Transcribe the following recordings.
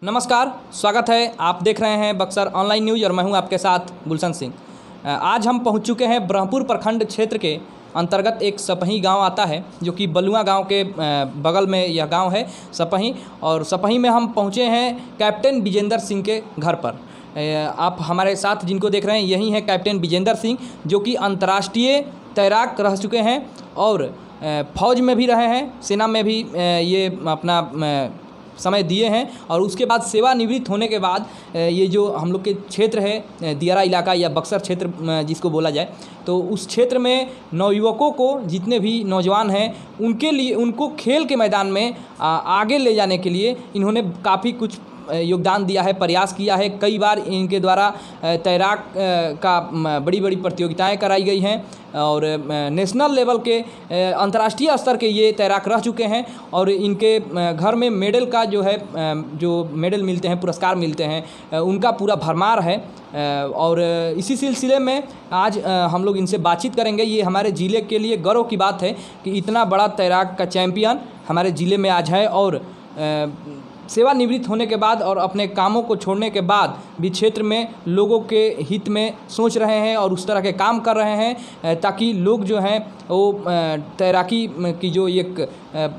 नमस्कार, स्वागत है। आप देख रहे हैं बक्सर ऑनलाइन न्यूज़ और मैं हूं आपके साथ गुलशन सिंह। आज हम पहुंच चुके हैं ब्रह्मपुर प्रखंड क्षेत्र के अंतर्गत एक सपही गांव आता है, जो कि बलुआ गांव के बगल में यह गांव है सपही। और सपही में हम पहुंचे हैं कैप्टन विजेंद्र सिंह के घर पर। आप हमारे साथ जिनको देख रहे हैं यही हैं कैप्टन विजेंद्र सिंह, जो कि अंतर्राष्ट्रीय तैराक रह चुके हैं और फौज में भी रहे हैं, सेना में भी ये अपना समय दिए हैं। और उसके बाद सेवानिवृत्त होने के बाद ये जो हम लोग के क्षेत्र है दियारा इलाका या बक्सर क्षेत्र जिसको बोला जाए, तो उस क्षेत्र में नवयुवकों को, जितने भी नौजवान हैं, उनके लिए, उनको खेल के मैदान में आगे ले जाने के लिए इन्होंने काफ़ी कुछ योगदान दिया है, प्रयास किया है। कई बार इनके द्वारा तैराक का बड़ी बड़ी प्रतियोगिताएं कराई गई हैं और नेशनल लेवल के, अंतर्राष्ट्रीय स्तर के ये तैराक रह चुके हैं। और इनके घर में मेडल का जो मेडल मिलते हैं, पुरस्कार मिलते हैं, उनका पूरा भरमार है। और इसी सिलसिले में आज हम लोग इनसे बातचीत करेंगे। ये हमारे ज़िले के लिए गर्व की बात है कि इतना बड़ा तैराक का चैम्पियन हमारे ज़िले में आज है और सेवानिवृत्त होने के बाद और अपने कामों को छोड़ने के बाद भी क्षेत्र में लोगों के हित में सोच रहे हैं और उस तरह के काम कर रहे हैं, ताकि लोग जो हैं वो तैराकी की जो एक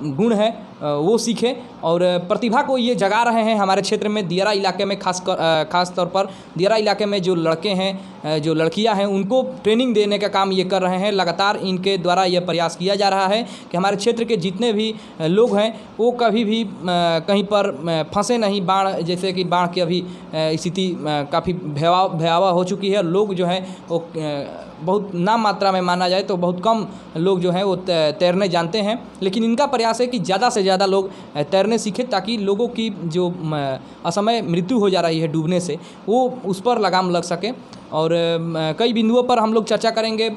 गुण है वो सीखें और प्रतिभा को ये जगा रहे हैं। हमारे क्षेत्र में दियारा इलाके में खास तौर पर दियारा इलाके में जो लड़के हैं, जो लड़कियां हैं, उनको ट्रेनिंग देने का काम ये कर रहे हैं। लगातार इनके द्वारा ये प्रयास किया जा रहा है कि हमारे क्षेत्र के जितने भी लोग हैं वो कभी भी कहीं पर फंसे नहीं। बाढ़, जैसे कि बाढ़ की अभी स्थिति काफ़ी भयावह हो चुकी है। लोग जो हैं वो बहुत नाम मात्रा में, माना जाए तो बहुत कम लोग जो हैं वो तैरने जानते हैं। लेकिन इनका प्रयास है कि ज़्यादा से ज़्यादा लोग तैरने सीखें, ताकि लोगों की जो असमय मृत्यु हो जा रही है डूबने से, वो उस पर लगाम लग सके। और कई बिंदुओं पर हम लोग चर्चा करेंगे।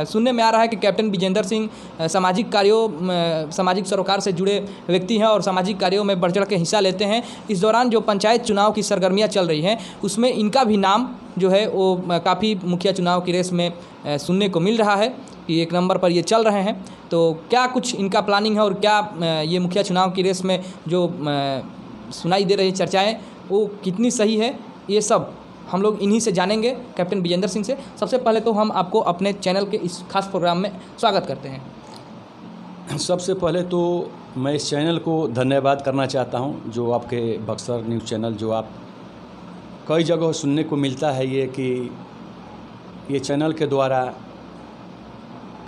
सुनने में आ रहा है कि कैप्टन विजेंद्र सिंह सामाजिक सरोकार से जुड़े व्यक्ति हैं और सामाजिक कार्यों में बढ़ चढ़ के हिस्सा लेते हैं। इस दौरान जो पंचायत चुनाव की सरगर्मियां चल रही हैं, उसमें इनका भी नाम जो है वो काफ़ी मुखिया चुनाव की रेस में सुनने को मिल रहा है कि 1 नंबर पर ये चल रहे हैं। तो क्या कुछ इनका प्लानिंग है और क्या ये मुखिया चुनाव की रेस में जो सुनाई दे रही चर्चाएँ वो कितनी सही है, ये सब हम लोग इन्हीं से जानेंगे, कैप्टन विजेंद्र सिंह से। सबसे पहले तो हम आपको अपने चैनल के इस खास प्रोग्राम में स्वागत करते हैं। सबसे पहले तो मैं इस चैनल को धन्यवाद करना चाहता हूं, जो आपके बक्सर न्यूज़ चैनल, जो आप कई जगह सुनने को मिलता है ये कि ये चैनल के द्वारा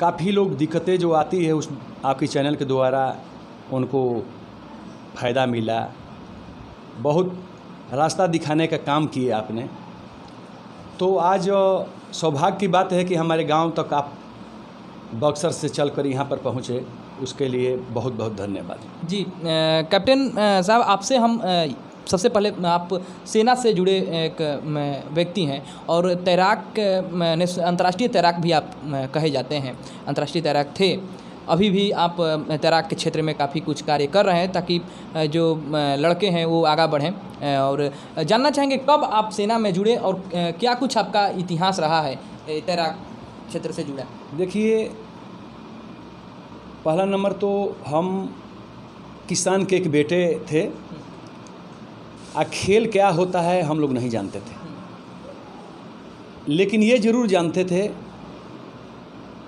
काफ़ी लोग दिक्कतें जो आती है उस आपके चैनल के द्वारा उनको फ़ायदा मिला, बहुत रास्ता दिखाने का काम किए आपने। तो आज सौभाग्य की बात है कि हमारे गांव तक आप बक्सर से चलकर यहां पर पहुंचे, उसके लिए बहुत बहुत धन्यवाद। जी कैप्टन साहब, आपसे हम सबसे पहले, आप सेना से जुड़े एक व्यक्ति हैं और तैराक, अंतर्राष्ट्रीय तैराक भी आप कहे जाते हैं, अंतर्राष्ट्रीय तैराक थे। अभी भी आप तैराक के क्षेत्र में काफ़ी कुछ कार्य कर रहे हैं ताकि जो लड़के हैं वो आगे बढ़ें। और जानना चाहेंगे कब आप सेना में जुड़े और क्या कुछ आपका इतिहास रहा है तैराक क्षेत्र से जुड़ा। देखिए, पहला नंबर तो हम किसान के एक बेटे थे। खेल क्या होता है हम लोग नहीं जानते थे, लेकिन ये ज़रूर जानते थे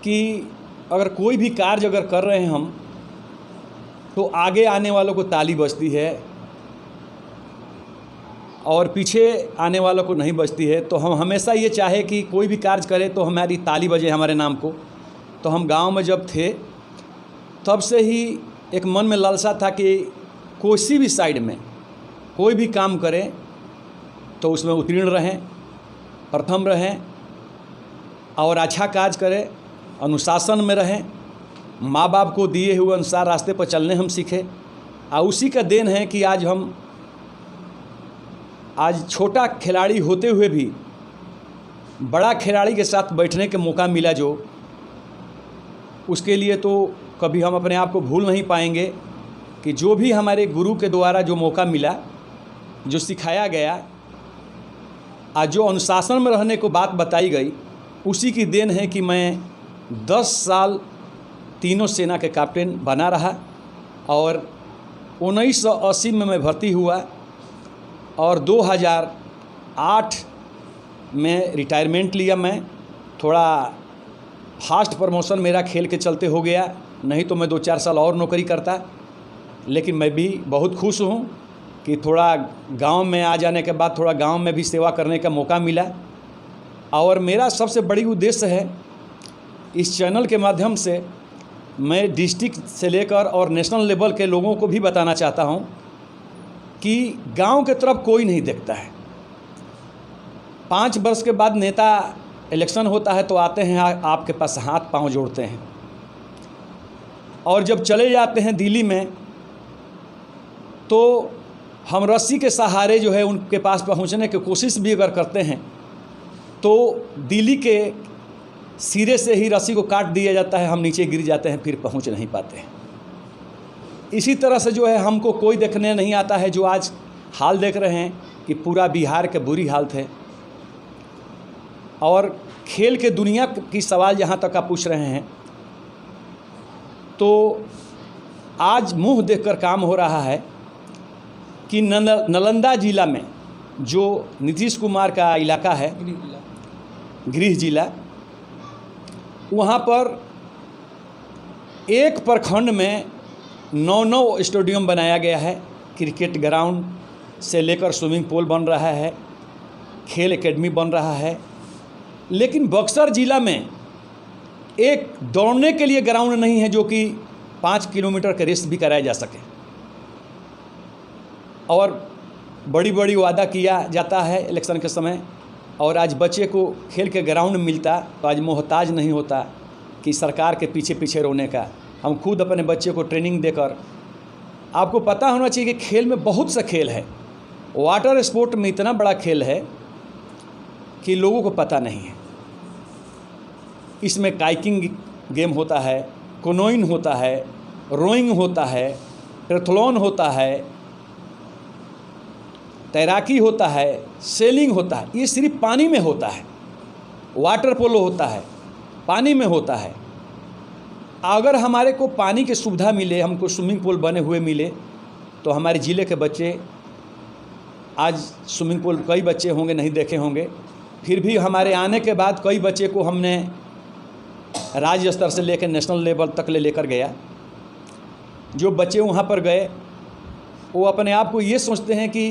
कि अगर कोई भी कार्य अगर कर रहे हैं हम, तो आगे आने वालों को ताली बजती है और पीछे आने वालों को नहीं बजती है। तो हम हमेशा ये चाहे कि कोई भी कार्य करें तो हमारी ताली बजे हमारे नाम को। तो हम गांव में जब थे तब से ही एक मन में लालसा था कि कोई भी साइड में कोई भी काम करें तो उसमें उत्तीर्ण रहें, प्रथम रहें और अच्छा कार्य करें, अनुशासन में रहें, माँ बाप को दिए हुए अनुसार रास्ते पर चलने हम सीखे। और उसी का देन है कि आज छोटा खिलाड़ी होते हुए भी बड़ा खिलाड़ी के साथ बैठने का मौका मिला, जो उसके लिए तो कभी हम अपने आप को भूल नहीं पाएंगे कि जो भी हमारे गुरु के द्वारा जो मौका मिला, जो सिखाया गया, आज जो अनुशासन में रहने को बात बताई गई, उसी की देन है कि मैं 10 साल तीनों सेना के कैप्टन बना रहा और 1980 में मैं भर्ती हुआ और 2008 में रिटायरमेंट लिया। मैं थोड़ा फास्ट प्रमोशन मेरा खेल के चलते हो गया, नहीं तो मैं 2-4 साल और नौकरी करता। लेकिन मैं भी बहुत खुश हूँ कि थोड़ा गांव में आ जाने के बाद थोड़ा गांव में भी सेवा करने का मौका मिला। और मेरा सबसे बड़ी उद्देश्य है इस चैनल के माध्यम से मैं डिस्ट्रिक्ट से लेकर और नेशनल लेवल के लोगों को भी बताना चाहता हूं कि गांव के तरफ कोई नहीं देखता है। 5 वर्ष के बाद नेता इलेक्शन होता है तो आते हैं आपके पास हाथ पांव जोड़ते हैं, और जब चले जाते हैं दिल्ली में तो हम रस्सी के सहारे जो है उनके पास पहुंचने की कोशिश भी अगर करते हैं तो दिल्ली के सिरे से ही रस्सी को काट दिया जाता है, हम नीचे गिर जाते हैं, फिर पहुंच नहीं पाते हैं। इसी तरह से जो है हमको कोई देखने नहीं आता है। जो आज हाल देख रहे हैं कि पूरा बिहार के बुरी हालत है, और खेल के दुनिया की सवाल जहाँ तक आप पूछ रहे हैं तो आज मुंह देखकर काम हो रहा है कि नालंदा जिला में जो नीतीश कुमार का इलाका है, गृह जिला, वहाँ पर एक प्रखंड में 9 स्टेडियम बनाया गया है। क्रिकेट ग्राउंड से लेकर स्विमिंग पूल बन रहा है, खेल एकेडमी बन रहा है। लेकिन बक्सर ज़िला में एक दौड़ने के लिए ग्राउंड नहीं है जो कि 5 किलोमीटर का रेस भी कराया जा सके। और बड़ी बड़ी वादा किया जाता है इलेक्शन के समय, और आज बच्चे को खेल के ग्राउंड मिलता तो आज मोहताज नहीं होता कि सरकार के पीछे पीछे रोने का। हम खुद अपने बच्चे को ट्रेनिंग देकर, आपको पता होना चाहिए कि खेल में बहुत सा खेल है। वाटर स्पोर्ट में इतना बड़ा खेल है कि लोगों को पता नहीं है। इसमें काइकिंग गेम होता है, कोनोइंग होता है, रोइंग होता है, ट्रायथलॉन होता है, तैराकी होता है, सेलिंग होता है। ये सिर्फ पानी में होता है। वाटर पोलो होता है, पानी में होता है। अगर हमारे को पानी की सुविधा मिले, हमको स्विमिंग पूल बने हुए मिले, तो हमारे ज़िले के बच्चे, आज स्विमिंग पूल कई बच्चे होंगे नहीं देखे होंगे, फिर भी हमारे आने के बाद कई बच्चे को हमने राज्य स्तर से लेकर नेशनल लेवल तक लेकर गया। जो बच्चे वहाँ पर गए वो अपने आप को ये सोचते हैं कि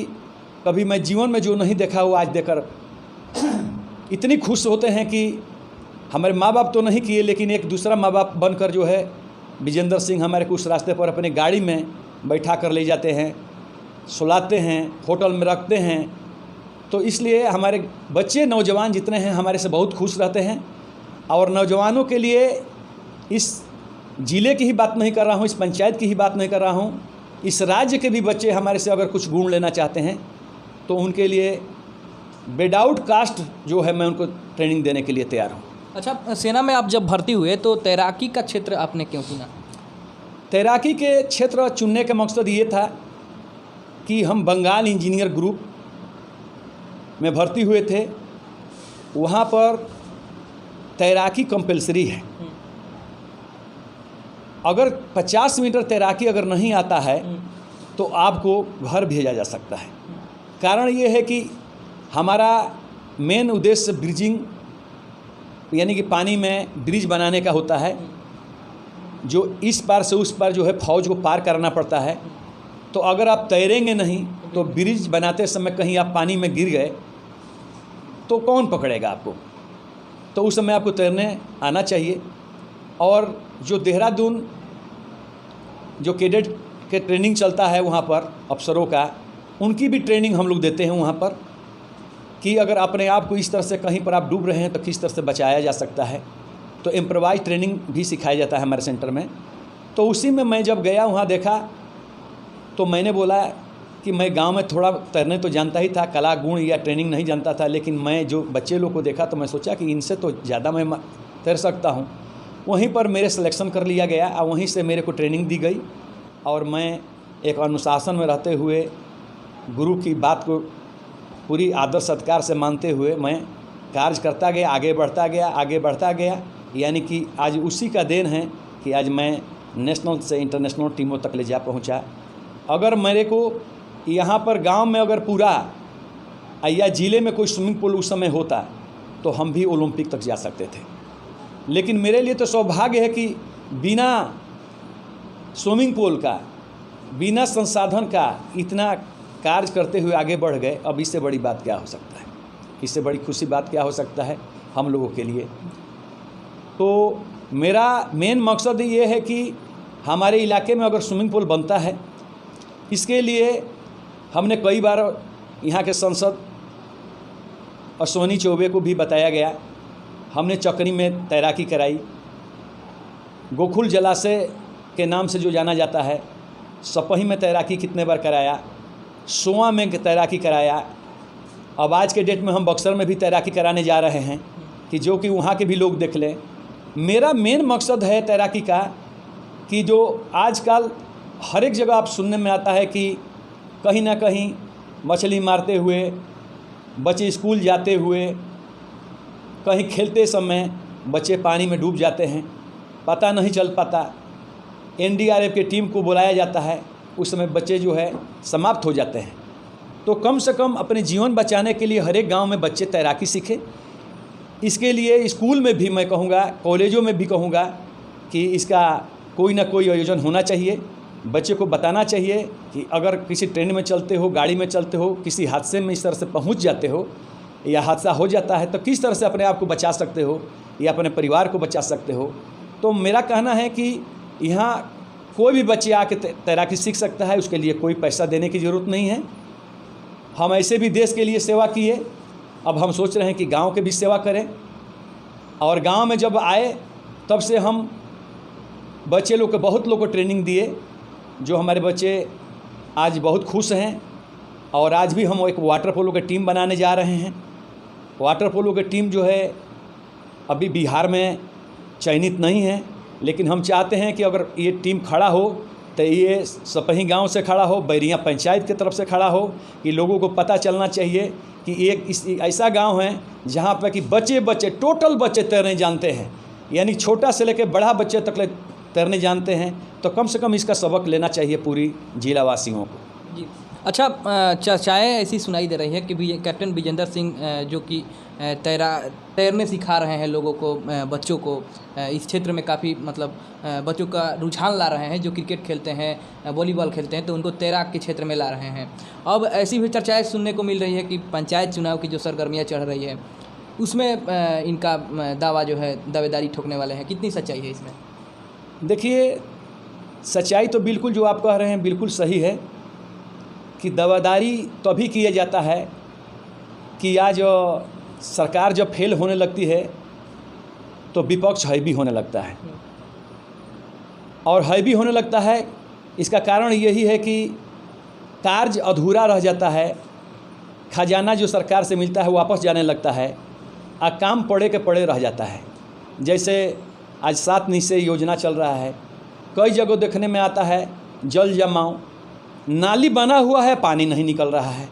कभी मैं जीवन में जो नहीं देखा वो आज देखकर इतनी खुश होते हैं कि हमारे माँ बाप तो नहीं किए, लेकिन एक दूसरा माँ बाप बनकर जो है विजेंद्र सिंह हमारे को उस रास्ते पर अपनी गाड़ी में बैठा कर ले जाते हैं, सुलाते हैं, होटल में रखते हैं। तो इसलिए हमारे बच्चे, नौजवान जितने हैं हमारे से बहुत खुश रहते हैं। और नौजवानों के लिए इस ज़िले की ही बात नहीं कर रहा हूँ, इस पंचायत की ही बात नहीं कर रहा हूँ, इस राज्य के भी बच्चे हमारे से अगर कुछ गुण लेना चाहते हैं तो उनके लिए विदाउट कास्ट जो है मैं उनको ट्रेनिंग देने के लिए तैयार हूँ। अच्छा, सेना में आप जब भर्ती हुए तो तैराकी का क्षेत्र आपने क्यों चुना? तैराकी के क्षेत्र चुनने का मकसद ये था कि हम बंगाल इंजीनियर ग्रुप में भर्ती हुए थे। वहाँ पर तैराकी कंपलसरी है। अगर 50 मीटर तैराकी अगर नहीं आता है तो आपको घर भेजा जा सकता है। कारण ये है कि हमारा मेन उद्देश्य ब्रिजिंग यानी कि पानी में ब्रिज बनाने का होता है, जो इस पार से उस पार जो है फौज को पार करना पड़ता है। तो अगर आप तैरेंगे नहीं तो ब्रिज बनाते समय कहीं आप पानी में गिर गए तो कौन पकड़ेगा आपको? तो उस समय आपको तैरने आना चाहिए। और जो देहरादून जो कैडेट के ट्रेनिंग चलता है वहाँ पर अफसरों का, उनकी भी ट्रेनिंग हम लोग देते हैं वहाँ पर कि अगर अपने आप को इस तरह से कहीं पर आप डूब रहे हैं तो किस तरह से बचाया जा सकता है। तो इम्प्रोवाइज ट्रेनिंग भी सिखाया जाता है हमारे सेंटर में। तो उसी में मैं जब गया वहाँ देखा तो मैंने बोला कि मैं गांव में थोड़ा तैरने तो जानता ही था, कला गुण या ट्रेनिंग नहीं जानता था, लेकिन मैं जो बच्चे लोग को देखा तो मैं सोचा कि इनसे तो ज़्यादा मैं तैर सकता हूँ। वहीं पर मेरे सिलेक्शन कर लिया गया और वहीं से मेरे को ट्रेनिंग दी गई और मैं एक अनुशासन में रहते हुए गुरु की बात को पूरी आदर सत्कार से मानते हुए मैं कार्य करता गया, आगे बढ़ता गया। यानी कि आज उसी का देन है कि आज मैं नेशनल से इंटरनेशनल टीमों तक ले जा पहुंचा। अगर मेरे को यहाँ पर गांव में अगर पूरा या ज़िले में कोई स्विमिंग पूल उस समय होता तो हम भी ओलंपिक तक जा सकते थे। लेकिन मेरे लिए तो सौभाग्य है कि बिना स्विमिंग पूल का, बिना संसाधन का इतना कार्य करते हुए आगे बढ़ गए। अब इससे बड़ी बात क्या हो सकता है, इससे बड़ी खुशी बात क्या हो सकता है हम लोगों के लिए। तो मेरा मेन मकसद ये है कि हमारे इलाके में अगर स्विमिंग पूल बनता है, इसके लिए हमने कई बार यहाँ के सांसद अश्विनी चौबे को भी बताया गया। हमने चकनी में तैराकी कराई, गोकुल जलाशय के नाम से जो जाना जाता है, सपही में तैराकी कितने बार कराया, सोआ में तैराकी कराया। अब आज के डेट में हम बक्सर में भी तैराकी कराने जा रहे हैं कि जो कि वहाँ के भी लोग देख लें। मेरा मेन मकसद है तैराकी का कि जो आजकल हर एक जगह आप सुनने में आता है कि कहीं ना कहीं मछली मारते हुए बच्चे स्कूल जाते हुए, कहीं खेलते समय बच्चे पानी में डूब जाते हैं, पता नहीं चल पाता। एनडीआरएफ की टीम को बुलाया जाता है, उस समय बच्चे जो है समाप्त हो जाते हैं। तो कम से कम अपने जीवन बचाने के लिए हर एक गाँव में बच्चे तैराकी सीखें। इसके लिए स्कूल में भी मैं कहूँगा, कॉलेजों में भी कहूँगा कि इसका कोई ना कोई आयोजन होना चाहिए। बच्चे को बताना चाहिए कि अगर किसी ट्रेन में चलते हो, गाड़ी में चलते हो, किसी हादसे में इस तरह से पहुंच जाते हो या हादसा हो जाता है तो किस तरह से अपने आप को बचा सकते हो या अपने परिवार को बचा सकते हो। तो मेरा कहना है कि यहाँ कोई भी बच्चे आके तैराकी सीख सकता है, उसके लिए कोई पैसा देने की ज़रूरत नहीं है। हम ऐसे भी देश के लिए सेवा किए, अब हम सोच रहे हैं कि गाँव के भी सेवा करें। और गाँव में जब आए तब से हम बच्चे लोग को, बहुत लोग को ट्रेनिंग दिए, जो हमारे बच्चे आज बहुत खुश हैं। और आज भी हम एक वाटर पोलो की टीम बनाने जा रहे हैं। वाटर पोलो की टीम जो है अभी बिहार में चयनित नहीं है, लेकिन हम चाहते हैं कि अगर ये टीम खड़ा हो तो ये सपही गांव से खड़ा हो, बैरिया पंचायत की तरफ से खड़ा हो, कि लोगों को पता चलना चाहिए कि एक ऐसा गांव है जहां पर कि बच्चे टोटल बच्चे तैरने जानते हैं, यानी छोटा से लेकर बड़ा बच्चे तक तैरने जानते हैं। तो कम से कम इसका सबक लेना चाहिए पूरी जिलावासियों को। जी अच्छा, चर्चाएँ ऐसी सुनाई दे रही है कि कैप्टन विजेंद्र सिंह जो कि तैरने सिखा रहे हैं लोगों को, बच्चों को इस क्षेत्र में काफ़ी मतलब बच्चों का रुझान ला रहे हैं। जो क्रिकेट खेलते हैं, वॉलीबॉल खेलते हैं, तो उनको तैराक के क्षेत्र में ला रहे हैं। अब ऐसी भी चर्चाएँ सुनने को मिल रही है कि पंचायत चुनाव की जो सरगर्मियाँ चढ़ रही है उसमें इनका दावा जो है दावेदारी ठोकने वाले हैं। कितनी सच्चाई है इसमें? देखिए, सच्चाई तो बिल्कुल जो आप कह रहे हैं बिल्कुल सही है कि दावेदारी तभी किया जाता है कि आज सरकार जब फेल होने लगती है तो विपक्ष हैवी होने लगता है। और हैवी होने लगता है, इसका कारण यही है कि कार्य अधूरा रह जाता है, खजाना जो सरकार से मिलता है वापस जाने लगता है, और काम पड़े के पड़े रह जाता है। जैसे आज 7 निश्चय योजना चल रहा है, कई जगह देखने में आता है जल जमाव, नाली बना हुआ है, पानी नहीं निकल रहा है।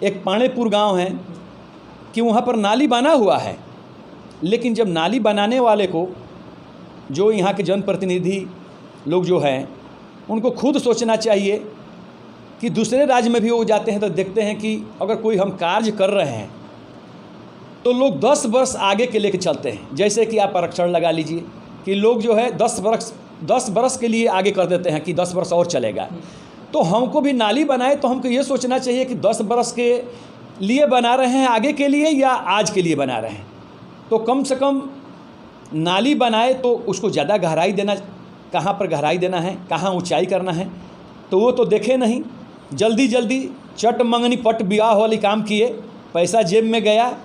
एक पाणेपुर गांव है कि वहाँ पर नाली बना हुआ है, लेकिन जब नाली बनाने वाले को, जो यहाँ के जनप्रतिनिधि लोग जो हैं, उनको खुद सोचना चाहिए कि दूसरे राज्य में भी वो जाते हैं तो देखते हैं कि अगर कोई हम कार्य कर रहे हैं तो लोग 10 वर्ष आगे के लेके चलते हैं। जैसे कि आप आरक्षण लगा लीजिए कि लोग जो है 10 वर्ष के लिए आगे कर देते हैं कि 10 वर्ष और चलेगा। तो हमको भी नाली बनाए तो हमको ये सोचना चाहिए कि 10 वर्ष के लिए बना रहे हैं, आगे के लिए या आज के लिए बना रहे हैं। तो कम से कम नाली बनाए तो उसको ज़्यादा गहराई देना, कहाँ पर गहराई देना है, कहाँ ऊंचाई करना है, तो वो तो देखे नहीं। जल्दी जल्दी चट मंगनी पट ब्याह वाली काम किए, पैसा जेब में गया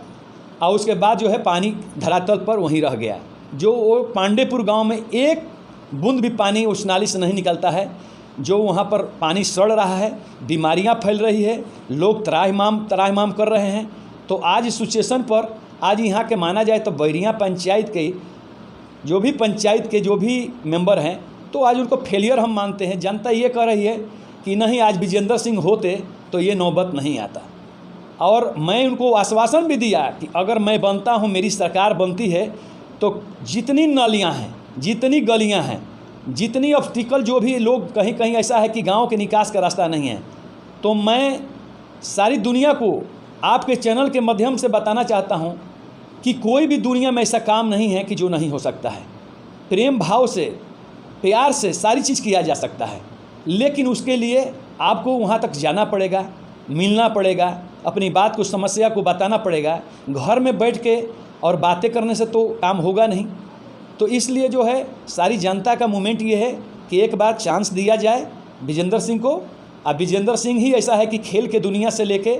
और उसके बाद जो है पानी धरातल पर वहीं रह गया। जो वो पांडेपुर गांव में एक बूंद भी पानी उस नाली से नहीं निकलता है। जो वहाँ पर पानी सड़ रहा है, बीमारियाँ फैल रही है, लोग त्राहिमाम कर रहे हैं। तो आज इस सिचुएशन पर आज यहाँ के माना जाए तो बैरिया पंचायत के जो भी मेंबर हैं, तो आज उनको फेलियर हम मानते हैं। जनता ये कह रही है कि नहीं, आज विजेंद्र सिंह होते तो ये नौबत नहीं आता। और मैं उनको आश्वासन भी दिया कि अगर मैं बनता हूँ, मेरी सरकार बनती है, तो जितनी नालियाँ हैं, जितनी गलियाँ हैं, जितनी ऑब्स्टिकल, जो भी लोग कहीं कहीं ऐसा है कि गांव के निकास का रास्ता नहीं है, तो मैं सारी दुनिया को आपके चैनल के माध्यम से बताना चाहता हूं कि कोई भी दुनिया में ऐसा काम नहीं है कि जो नहीं हो सकता है। प्रेम भाव से, प्यार से सारी चीज़ किया जा सकता है, लेकिन उसके लिए आपको वहाँ तक जाना पड़ेगा, मिलना पड़ेगा, अपनी बात को, समस्या को बताना पड़ेगा। घर में बैठ के और बातें करने से तो काम होगा नहीं। तो इसलिए जो है सारी जनता का मूवमेंट ये है कि एक बार चांस दिया जाए विजेंद्र सिंह को। अब विजेंद्र सिंह ही ऐसा है कि खेल के दुनिया से लेके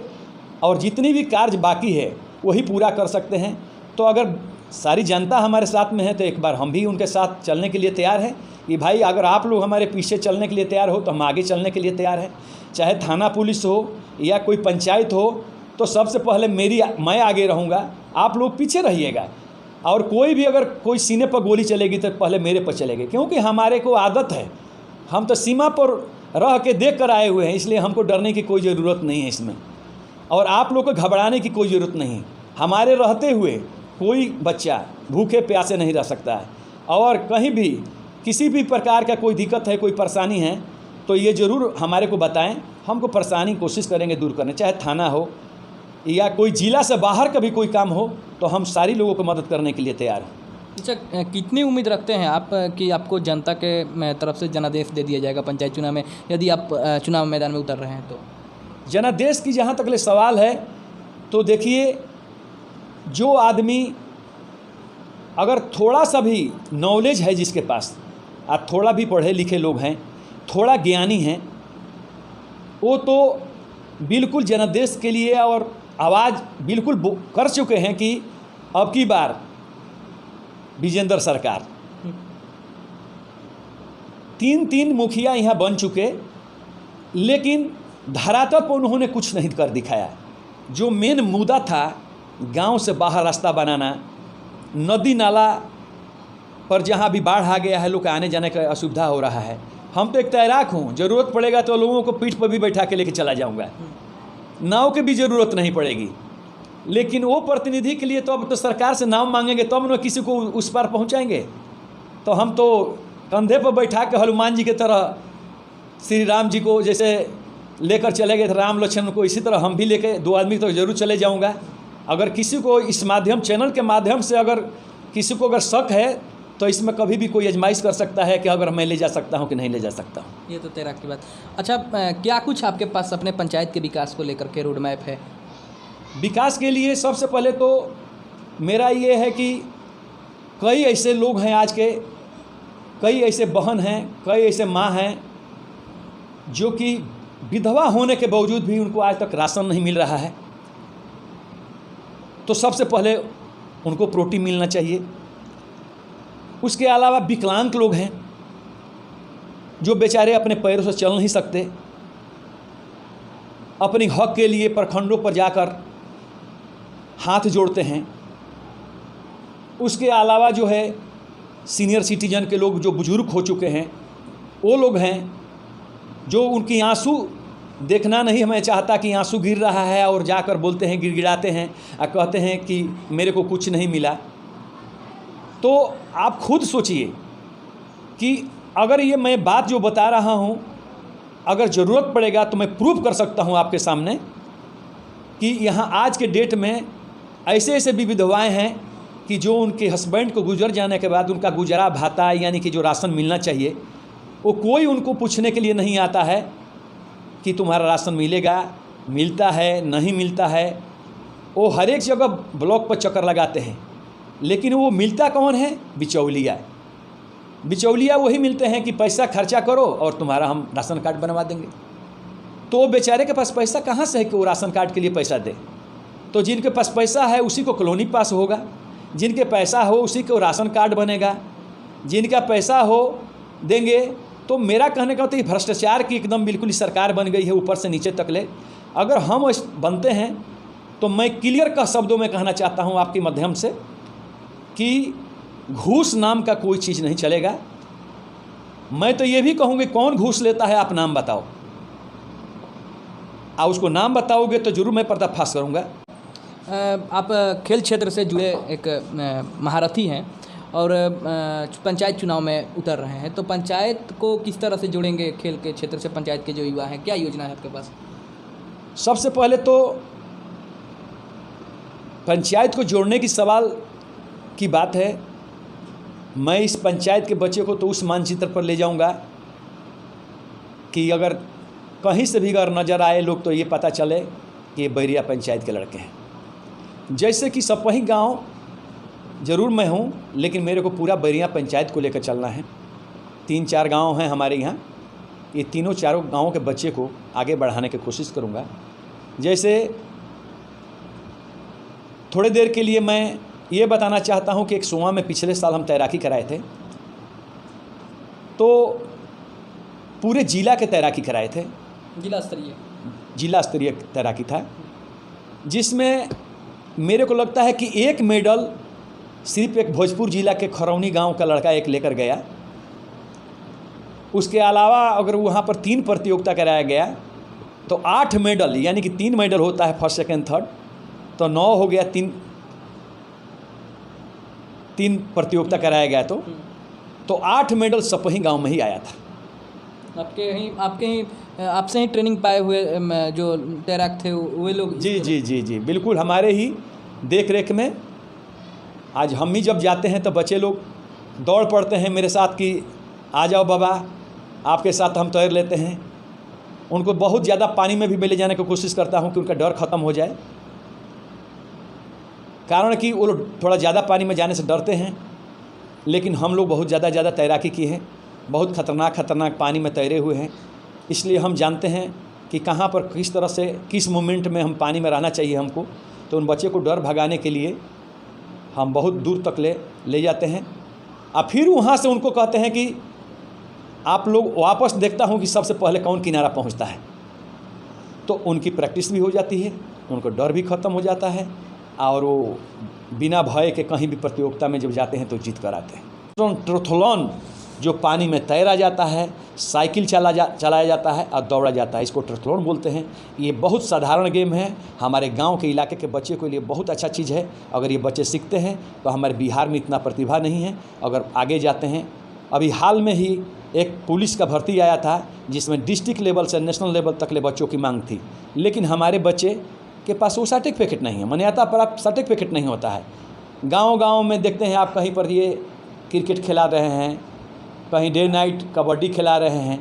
और जितनी भी कार्य बाकी है वही पूरा कर सकते हैं। तो अगर सारी जनता हमारे साथ में है तो एक बार हम भी उनके साथ चलने के लिए तैयार हैं कि भाई अगर आप लोग हमारे पीछे चलने के लिए तैयार हो तो हम आगे चलने के लिए तैयार हैं। चाहे थाना पुलिस हो या कोई पंचायत हो, तो सबसे पहले मैं आगे रहूँगा, आप लोग पीछे रहिएगा। और कोई भी अगर कोई सीने पर गोली चलेगी तो पहले मेरे पर चलेगी, क्योंकि हमारे को आदत है, हम तो सीमा पर रह के देख कर आए हुए हैं, इसलिए हमको डरने की कोई ज़रूरत नहीं है इसमें। और आप लोग को घबराने की कोई ज़रूरत नहीं। हमारे रहते हुए कोई बच्चा भूखे प्यासे नहीं रह सकता है। और कहीं भी किसी भी प्रकार का कोई दिक्कत है, कोई परेशानी है, तो ये ज़रूर हमारे को बताएं, हमको परेशानी कोशिश करेंगे दूर करने। चाहे थाना हो या कोई ज़िला से बाहर का भी कोई काम हो, तो हम सारी लोगों को मदद करने के लिए तैयार हैं। अच्छा, कितनी उम्मीद रखते हैं आप कि आपको जनता के तरफ से जनादेश दे दिया जाएगा पंचायत चुनाव में, यदि आप चुनाव मैदान में उतर रहे हैं तो? जनादेश की जहाँ तक ले सवाल है, तो देखिए, जो आदमी अगर थोड़ा सा भी नॉलेज है जिसके पास, आप थोड़ा भी पढ़े लिखे लोग हैं, थोड़ा ज्ञानी हैं, वो तो बिल्कुल जनादेश के लिए और आवाज़ बिल्कुल कर चुके हैं कि अब की बार विजेंद्र सरकार। 3 मुखिया यहाँ बन चुके, लेकिन धरातल पर उन्होंने कुछ नहीं कर दिखाया। जो मेन मुद्दा था, गांव से बाहर रास्ता बनाना, नदी नाला पर जहाँ भी बाढ़ आ गया है, लोग आने जाने का असुविधा हो रहा है। हम तो एक तैराक हूँ, ज़रूरत पड़ेगा तो लोगों को पीठ पर भी बैठा के लेके चला जाऊँगा, नाव की भी ज़रूरत नहीं पड़ेगी। लेकिन वो प्रतिनिधि के लिए तो अब तो सरकार से नाम मांगेंगे तब न किसी को उस पार पहुँचाएंगे। तो हम तो कंधे पर बैठा के हनुमान जी की तरह श्री राम जी को जैसे लेकर चले गए थे राम लक्ष्मण को, इसी तरह हम भी लेके 2 आदमी तो ज़रूर चले जाऊँगा। अगर किसी को इस माध्यम, चैनल के माध्यम से अगर किसी को अगर शक है तो इसमें कभी भी कोई आजमाइश कर सकता है कि अगर मैं ले जा सकता हूँ कि नहीं ले जा सकता हूँ। ये तो तैराक की बात। अच्छा, क्या कुछ आपके पास अपने पंचायत के विकास को लेकर के रोड मैप है? विकास के लिए सबसे पहले तो मेरा ये है कि कई ऐसे लोग हैं आज के, कई ऐसे बहन हैं, कई ऐसे माँ हैं जो कि विधवा होने के बावजूद भी उनको आज तक राशन नहीं मिल रहा है। तो सबसे पहले उनको प्रोटीन मिलना चाहिए। उसके अलावा विकलांग लोग हैं जो बेचारे अपने पैरों से चल नहीं सकते, अपनी हक के लिए प्रखंडों पर जाकर हाथ जोड़ते हैं। उसके अलावा जो है सीनियर सिटीजन के लोग जो बुजुर्ग हो चुके हैं, वो लोग हैं जो उनकी आंसू देखना नहीं मैं चाहता कि आंसू गिर रहा है और जाकर बोलते हैं, गिड़गिड़ाते हैं और कहते हैं कि मेरे को कुछ नहीं मिला। तो आप खुद सोचिए कि अगर ये मैं बात जो बता रहा हूँ, अगर ज़रूरत पड़ेगा तो मैं प्रूव कर सकता हूँ आपके सामने कि यहाँ आज के डेट में ऐसे ऐसे भी विधवाएँ हैं कि जो उनके हस्बैंड को गुजर जाने के बाद उनका गुजारा भाता यानी कि जो राशन मिलना चाहिए, वो कोई उनको पूछने के लिए नहीं आता है कि तुम्हारा राशन मिलेगा, मिलता है, नहीं मिलता है। वो हर एक जगह ब्लॉक पर चक्कर लगाते हैं, लेकिन वो मिलता कौन है? बिचौलिया। बिचौलिया वही मिलते हैं कि पैसा खर्चा करो और तुम्हारा हम राशन कार्ड बनवा देंगे। तो बेचारे के पास पैसा कहाँ से है कि वो राशन कार्ड के लिए पैसा दे? तो जिनके पास पैसा है उसी को कॉलोनी पास होगा, जिनके पैसा हो उसी को राशन कार्ड बनेगा, जिनका पैसा हो देंगे। तो मेरा कहने का तो ये भ्रष्टाचार की एकदम बिल्कुल सरकार बन गई है ऊपर से नीचे तक ले। अगर हम बनते हैं तो मैं क्लियर का शब्दों में कहना चाहता हूँ आपके माध्यम से कि घूस नाम का कोई चीज़ नहीं चलेगा। मैं तो ये भी कहूँगी कौन घूस लेता है आप नाम बताओ, आप उसको नाम बताओगे तो ज़रूर मैं पर्दाफाश करूँगा। आप खेल क्षेत्र से जुड़े एक महारथी हैं और पंचायत चुनाव में उतर रहे हैं, तो पंचायत को किस तरह से जोड़ेंगे खेल के क्षेत्र से? पंचायत के जो युवा हैं, क्या योजना है आपके पास? सबसे पहले तो पंचायत को जोड़ने की सवाल की बात है। मैं इस पंचायत के बच्चे को तो उस मानचित्र पर ले जाऊंगा कि अगर कहीं से भी अगर नज़र आए लोग तो ये पता चले कि ये बैरिया पंचायत के लड़के हैं। जैसे कि सपही गांव ज़रूर मैं हूँ, लेकिन मेरे को पूरा बैरिया पंचायत को लेकर चलना है। 3-4 गांव हैं हमारे यहाँ, ये तीनों चारों गांवों के बच्चे को आगे बढ़ाने की कोशिश करूँगा। जैसे थोड़ी देर के लिए मैं ये बताना चाहता हूँ कि एक सुआ में पिछले साल हम तैराकी कराए थे, तो पूरे जिला के तैराकी कराए थे। जिला स्तरीय तैराकी था, जिसमें मेरे को लगता है कि एक मेडल सिर्फ एक भोजपुर जिला के खरौनी गांव का लड़का एक लेकर गया। उसके अलावा अगर वहाँ पर 3 प्रतियोगिता कराया गया तो 8 मेडल, यानी कि 3 मेडल होता है फर्स्ट सेकंड थर्ड, तो 9 हो गया। 3 प्रतियोगिता कराया गया तो 8 मेडल सपही गांव में ही आया था। आपसे ही ट्रेनिंग पाए हुए जो तैराक थे वे लोग? जी, बिल्कुल हमारे ही देख रेख में। आज हम ही जब जाते हैं तो बच्चे लोग दौड़ पड़ते हैं मेरे साथ कि आ जाओ बाबा, आपके साथ हम तैर लेते हैं। उनको बहुत ज़्यादा पानी में भी मैं ले जाने की कोशिश करता हूं कि उनका डर ख़त्म हो जाए, कारण कि वो लोग थोड़ा ज़्यादा पानी में जाने से डरते हैं। लेकिन हम लोग बहुत ज़्यादा तैराकी की है, बहुत खतरनाक पानी में तैरे हुए हैं, इसलिए हम जानते हैं कि कहाँ पर किस तरह से किस मोमेंट में हम पानी में रहना चाहिए हमको। तो उन बच्चे को डर भगाने के लिए हम बहुत दूर तक ले जाते हैं और फिर वहाँ से उनको कहते हैं कि आप लोग वापस, देखता हूँ कि सबसे पहले कौन किनारा पहुँचता है। तो उनकी प्रैक्टिस भी हो जाती है, उनको डर भी ख़त्म हो जाता है और वो बिना भय के कहीं भी प्रतियोगिता में जब जाते हैं तो जीत कर आते हैं। ट्रायथलॉन जो पानी में तैरा जाता है, साइकिल चलाया जाता है और दौड़ा जाता है, इसको ट्रायथलॉन बोलते हैं। ये बहुत साधारण गेम है, हमारे गांव के इलाके के बच्चे के लिए बहुत अच्छा चीज़ है। अगर ये बच्चे सीखते हैं तो हमारे बिहार में इतना प्रतिभा नहीं है, अगर आगे जाते हैं। अभी हाल में ही एक पुलिस का भर्ती आया था जिसमें डिस्ट्रिक्ट लेवल से नेशनल लेवल तक ले बच्चों की मांग थी, लेकिन हमारे बच्चे के पास वो सर्टिफिकेट नहीं है, मान्यता प्राप्त सर्टिफिकेट नहीं होता है। गांव में देखते हैं आप, कहीं पर ये क्रिकेट खिला रहे हैं, कहीं डे नाइट कबड्डी खिला रहे हैं,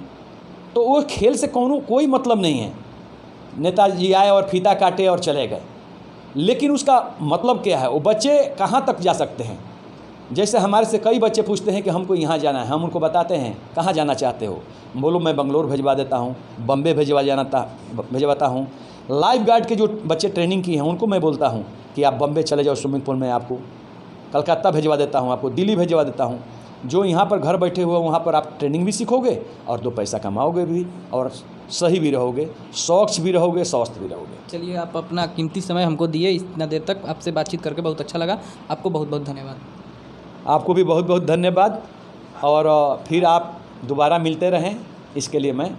तो वो खेल से कोई मतलब नहीं है। नेताजी आए और फीता काटे और चले गए, लेकिन उसका मतलब क्या है? वो बच्चे कहाँ तक जा सकते हैं? जैसे हमारे से कई बच्चे पूछते हैं कि हमको यहाँ जाना है, हम उनको बताते हैं कहाँ जाना चाहते हो, बोलो मैं बंगलोर भिजवा देता हूँ, बम्बे भिजवाता हूँ। लाइफ गार्ड के जो बच्चे ट्रेनिंग की हैं उनको मैं बोलता हूँ कि आप बम्बे चले जाओ स्विमिंग पूल में, आपको कलकत्ता भिजवा देता हूँ, आपको दिल्ली भिजवा देता हूँ। जो यहाँ पर घर बैठे हुए वहाँ पर आप ट्रेनिंग भी सीखोगे और 2 पैसा कमाओगे भी और सही भी रहोगे, स्वच्छ भी रहोगे, स्वस्थ भी रहोगे। चलिए, आप अपना कीमती समय हमको दिए, इतना देर तक आपसे बातचीत करके बहुत अच्छा लगा। आपको बहुत बहुत धन्यवाद। आपको भी बहुत बहुत धन्यवाद, और फिर आप दोबारा मिलते रहें, इसके लिए मैं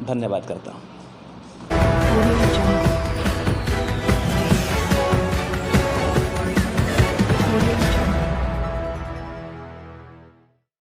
धन्यवाद करता हूँ।